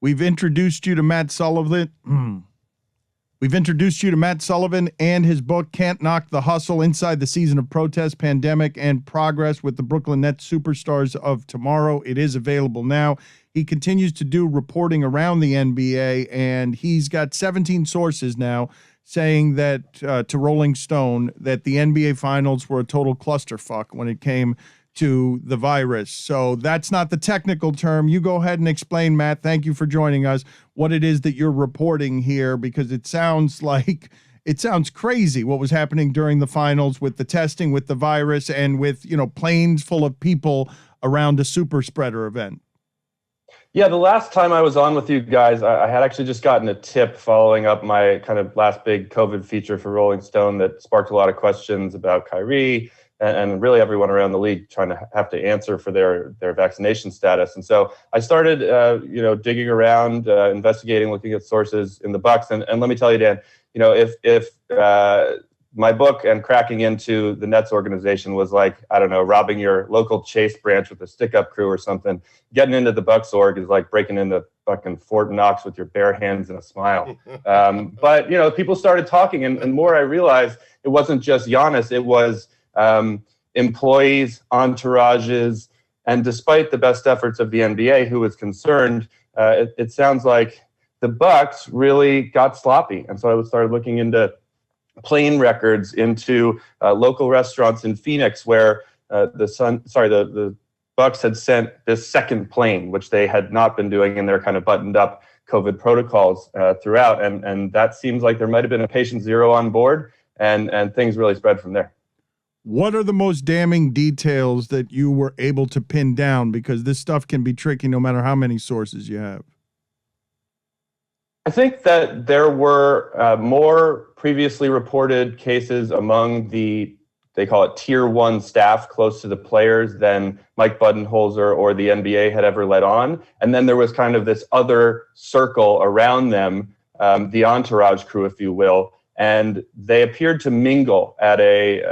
We've introduced you to Matt Sullivan. We've introduced you to Matt Sullivan and his book, Can't Knock the Hustle, Inside the Season of Protest, Pandemic, and Progress with the Brooklyn Nets Superstars of Tomorrow. It is available now. He continues to do reporting around the NBA, and he's got 17 sources now saying that, to Rolling Stone, that the NBA Finals were a total clusterfuck when it came to the virus. So that's not the technical term. You go ahead and explain, Matt. Thank you for joining us, what it is that you're reporting here, because it sounds crazy what was happening during the finals with the testing, with the virus, and with, planes full of people around a super spreader event. Yeah, the last time I was on with you guys, I had actually just gotten a tip following up my kind of last big COVID feature for Rolling Stone that sparked a lot of questions about Kyrie and really everyone around the league trying to have to answer for their vaccination status. And so I started, digging around, investigating, looking at sources in the Bucks. And let me tell you, Dan, if my book and cracking into the Nets organization was like, I don't know, robbing your local Chase branch with a stick-up crew or something, getting into the Bucks org is like breaking into fucking Fort Knox with your bare hands and a smile. But, people started talking, and more I realized it wasn't just Giannis, it was employees, entourages, and despite the best efforts of the NBA, who was concerned, it sounds like the Bucks really got sloppy. And so I started looking into plane records, into local restaurants in Phoenix where the Bucks had sent this second plane, which they had not been doing in their kind of buttoned up COVID protocols throughout. And that seems like there might have been a patient zero on board, and things really spread from there. What are the most damning details that you were able to pin down? Because this stuff can be tricky no matter how many sources you have. I think that there were more previously reported cases among they call it tier one staff close to the players than Mike Budenholzer or the NBA had ever let on. And then there was kind of this other circle around them, the entourage crew, if you will. And they appeared to mingle at a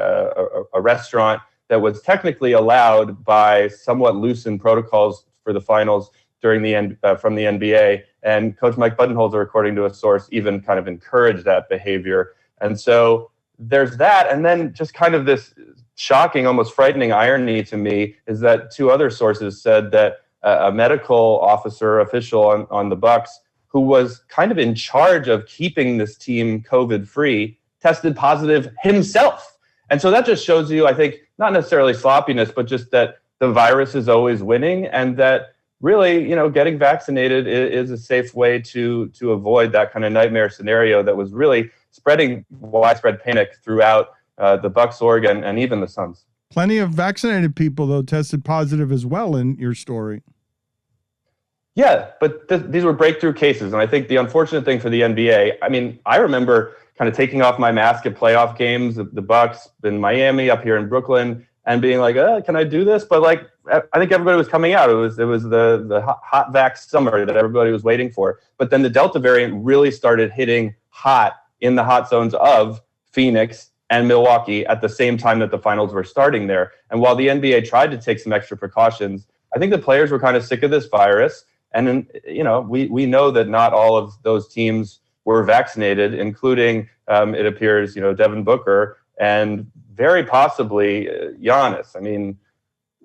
restaurant that was technically allowed by somewhat loosened protocols for the finals from the NBA. And Coach Mike Budenholzer, according to a source, even kind of encouraged that behavior. And so there's that. And then just kind of this shocking, almost frightening irony to me is that two other sources said that a medical official on the Bucks, who was kind of in charge of keeping this team COVID-free, tested positive himself. And so that just shows you, I think, not necessarily sloppiness, but just that the virus is always winning, and that really, getting vaccinated is a safe way to avoid that kind of nightmare scenario that was really spreading widespread panic throughout the Bucks org and even the Suns. Plenty of vaccinated people, though, tested positive as well in your story. Yeah, but these were breakthrough cases. And I think the unfortunate thing for the NBA, I remember kind of taking off my mask at playoff games, the Bucks in Miami, up here in Brooklyn, and being like, can I do this? But I think everybody was coming out. It was the hot vax summer that everybody was waiting for. But then the Delta variant really started hitting hot in the hot zones of Phoenix and Milwaukee at the same time that the finals were starting there. And while the NBA tried to take some extra precautions, I think the players were kind of sick of this virus. And, we know that not all of those teams were vaccinated, including, it appears, Devin Booker and very possibly Giannis.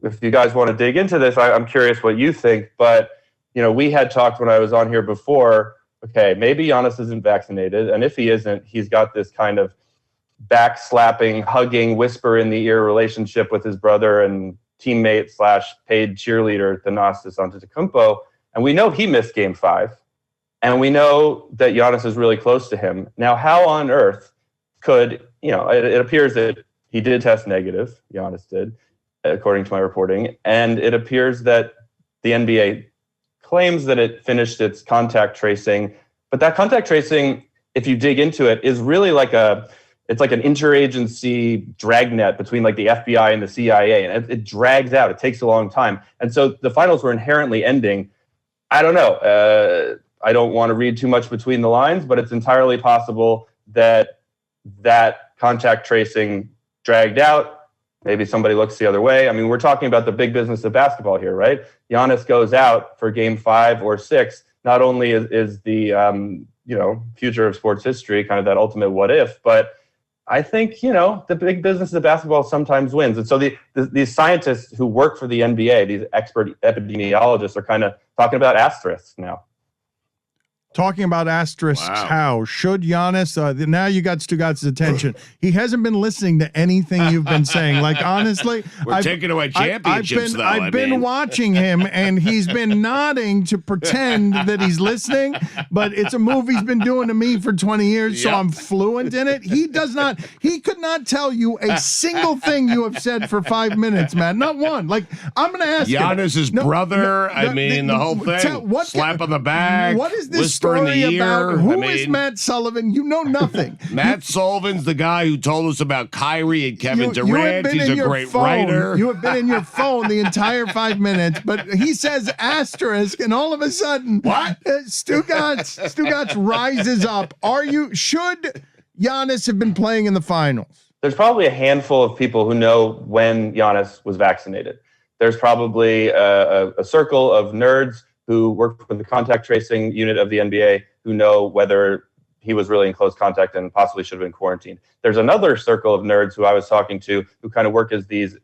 If you guys want to dig into this, I'm curious what you think. But, we had talked when I was on here before, okay, maybe Giannis isn't vaccinated. And if he isn't, he's got this kind of backslapping, hugging, whisper in the ear relationship with his brother and teammate / paid cheerleader, Thanasis Antetokounmpo. And we know he missed Game 5. And we know that Giannis is really close to him. Now, how on earth could, it appears that he did test negative, Giannis did, according to my reporting. And it appears that the NBA claims that it finished its contact tracing. But that contact tracing, if you dig into it, is really it's like an interagency dragnet between the FBI and the CIA. And it drags out. It takes a long time. And so the finals were inherently ending. I don't know. I don't want to read too much between the lines, but it's entirely possible that contact tracing dragged out. Maybe somebody looks the other way. We're talking about the big business of basketball here, right? Giannis goes out for Game 5 or 6, not only is the future of sports history kind of that ultimate what if, but I think, the big business of basketball sometimes wins. And so these scientists who work for the NBA, these expert epidemiologists, are kind of talking about asterisks now. Talking about asterisks, Wow. how should Giannis? Now you got Stugat's attention. He hasn't been listening to anything you've been saying. Like, honestly, We're taking away championships, I've been watching him, and he's been nodding to pretend that he's listening. But it's a move he's been doing to me for 20 years, so I'm fluent in it. He does not. He could not tell you a single thing you have said for 5 minutes, man. Not one. Like, I'm going to ask Giannis's brother. The whole thing. Slap on the back. What is this story in the about? ear. Who is Matt Sullivan? You know nothing. Matt Sullivan's the guy who told us about Kyrie and Kevin Durant. He's a great writer. You have been in your phone the entire 5 minutes, but he says asterisk, and all of a sudden, what? Stugatz rises up. Should Giannis have been playing in the finals? There's probably a handful of people who know when Giannis was vaccinated. There's probably a circle of nerds who worked with the contact tracing unit of the NBA who know whether he was really in close contact and possibly should have been quarantined. There's another circle of nerds who I was talking to who kind of work as these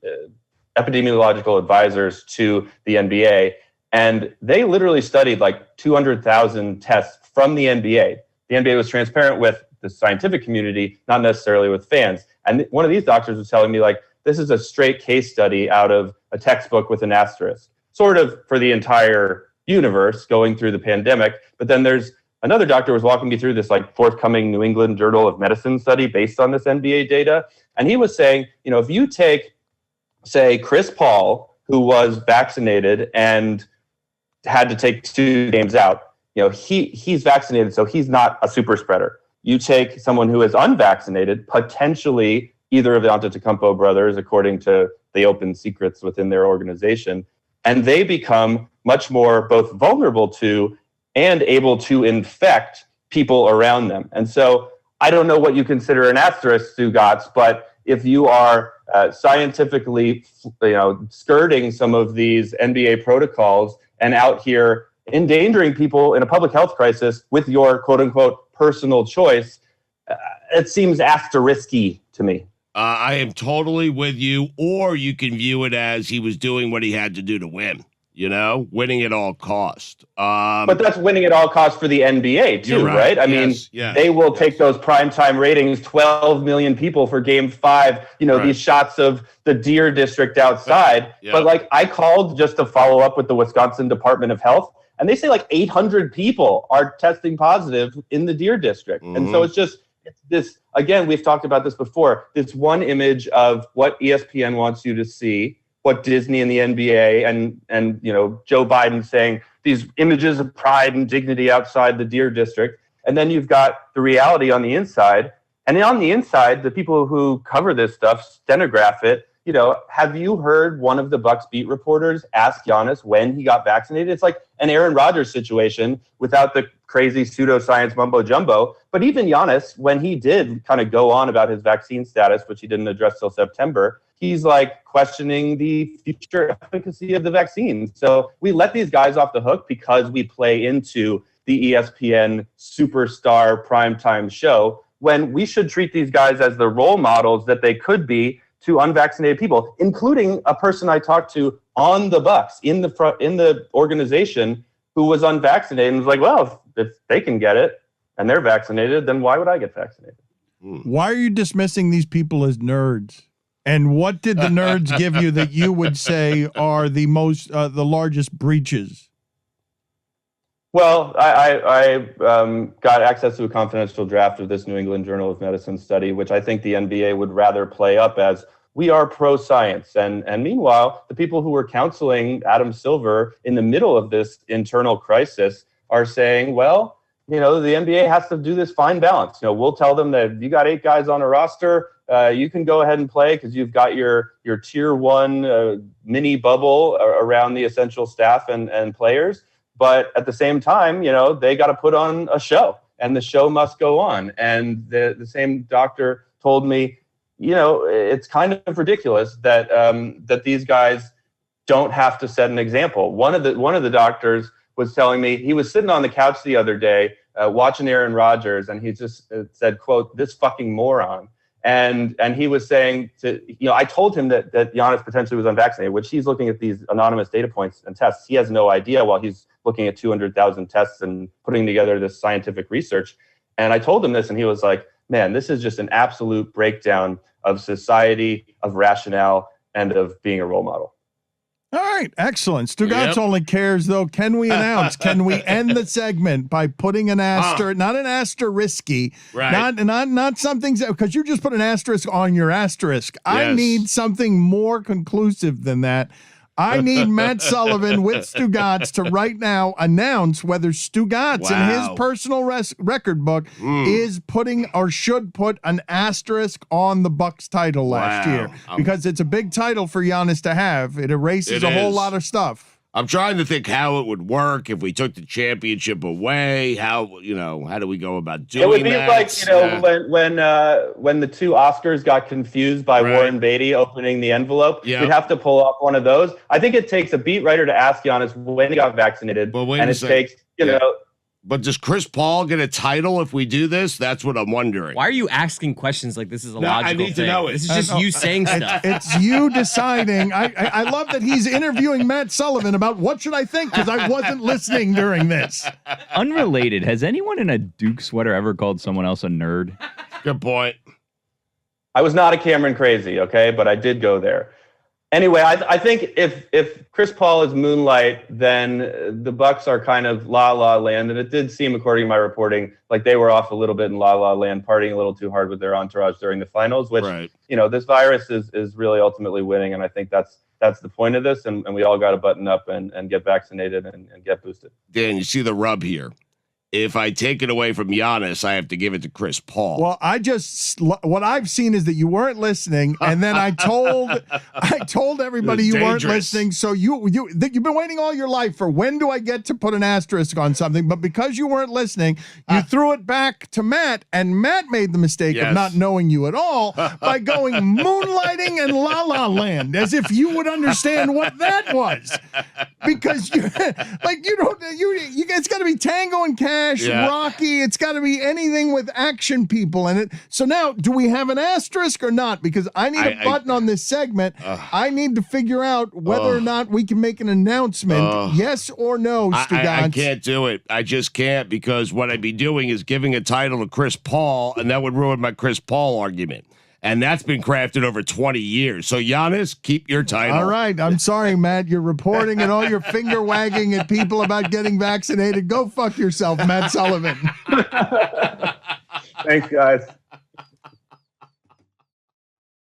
epidemiological advisors to the NBA, and they literally studied like 200,000 tests from the NBA. The NBA was transparent with the scientific community, not necessarily with fans. And one of these doctors was telling me, like, this is a straight case study out of a textbook with an asterisk, sort of for the entire universe going through the pandemic. But then there's another doctor was walking me through this like forthcoming New England Journal of Medicine study based on this NBA data. And he was saying, if you take, say, Chris Paul, who was vaccinated and had to take 2 games out, he's vaccinated, so he's not a super spreader. You take someone who is unvaccinated, potentially either of the Antetokounmpo brothers, according to the open secrets within their organization, and they become much more both vulnerable to and able to infect people around them. And so I don't know what you consider an asterisk, Stugatz, but if you are scientifically, skirting some of these NBA protocols and out here endangering people in a public health crisis with your quote unquote personal choice, it seems asterisky to me. I am totally with you. Or you can view it as he was doing what he had to do to win. Winning at all cost. But that's winning at all costs for the NBA too, right? I mean, they will take those primetime ratings, 12 million people for Game 5, these shots of the Deer District outside. But like, I called just to follow up with the Wisconsin Department of Health, and they say like 800 people are testing positive in the Deer District. And so it's this, again, we've talked about this before, this one image of what ESPN wants you to see, what Disney and the NBA and Joe Biden saying these images of pride and dignity outside the Deer District. And then you've got the reality on the inside. And on the inside, the people who cover this stuff stenograph it. Have you heard one of the Bucks beat reporters ask Giannis when he got vaccinated? It's like an Aaron Rodgers situation without the crazy pseudoscience mumbo jumbo. But even Giannis, when he did kind of go on about his vaccine status, which he didn't address till September, he's like questioning the future efficacy of the vaccine. So we let these guys off the hook because we play into the ESPN superstar primetime show, when we should treat these guys as the role models that they could be to unvaccinated people, including a person I talked to on the Bucks in the organization who was unvaccinated and was like, well, if they can get it and they're vaccinated, then why would I get vaccinated? Why are you dismissing these people as nerds? And what did the nerds give you that you would say are the largest breaches? Well, I got access to a confidential draft of this New England Journal of Medicine study, which I think the NBA would rather play up as we are pro-science. And meanwhile, the people who were counseling Adam Silver in the middle of this internal crisis are saying, well, the NBA has to do this fine balance. We'll tell them that you got 8 guys on a roster, you can go ahead and play because you've got your tier 1 mini bubble around the essential staff and players. But at the same time, they got to put on a show, and the show must go on. And the same doctor told me, it's kind of ridiculous that that these guys don't have to set an example. One of the doctors was telling me he was sitting on the couch the other day watching Aaron Rodgers, and he just said, quote, "This fucking moron." And he was saying I told him that Giannis potentially was unvaccinated, which he's looking at these anonymous data points and tests. He has no idea while he's looking at 200,000 tests and putting together this scientific research. And I told him this, and he was like, man, this is just an absolute breakdown of society, of rationale, and of being a role model. All right, excellent. Stugotz only cares, though. Can we announce? Can we end the segment by putting an asterisk? Not an asterisky, right? Not something, because you just put an asterisk on your asterisk. Yes. I need something more conclusive than that. I need Matt Sullivan with Stugotz to right now announce whether Stugotz in his personal record book is putting or should put an asterisk on the Bucks title last year, because it's a big title for Giannis to have. It erases a whole lot of stuff. I'm trying to think how it would work if we took the championship away. How do we go about doing that? It would be like, when the two Oscars got confused by Warren Beatty opening the envelope, we'd have to pull up one of those. I think it takes a beat writer to ask Giannis when he got vaccinated. Well, and it takes, But does Chris Paul get a title if we do this? That's what I'm wondering. Why are you asking questions like this is a logical I need thing? to know it. This is just you saying stuff. It's you deciding. I love that he's interviewing Matt Sullivan about what should I think, because I wasn't listening during this. Unrelated, has anyone in a Duke sweater ever called someone else a nerd? Good point. I was not a Cameron crazy, okay, but I did go there. Anyway, I think if Chris Paul is Moonlight, then the Bucks are kind of La La Land, and it did seem, according to my reporting, like they were off a little bit in La La Land, partying a little too hard with their entourage during the finals. Which this virus is really ultimately winning, and I think that's the point of this, and we all got to button up and get vaccinated and get boosted. Dan, you see the rub here. If I take it away from Giannis, I have to give it to Chris Paul. Well, what I've seen is that you weren't listening, and then I told everybody you weren't listening. So you've been waiting all your life for when do I get to put an asterisk on something? But because you weren't listening, you threw it back to Matt, and Matt made the mistake of not knowing you at all by going Moonlighting and La La Land, as if you would understand what that was, because it's got to be Tango and Cash. Rocky, it's got to be anything with action people in it. So now, do we have an asterisk or not? Because I need a button on this segment. I need to figure out whether or not we can make an announcement, yes or no, Stugotz. I can't do it. I just can't, because what I'd be doing is giving a title to Chris Paul, and that would ruin my Chris Paul argument. And that's been crafted over 20 years. So, Giannis, keep your title. All right. I'm sorry, Matt. You're reporting and all your finger wagging at people about getting vaccinated. Go fuck yourself, Matt Sullivan. Thanks, guys.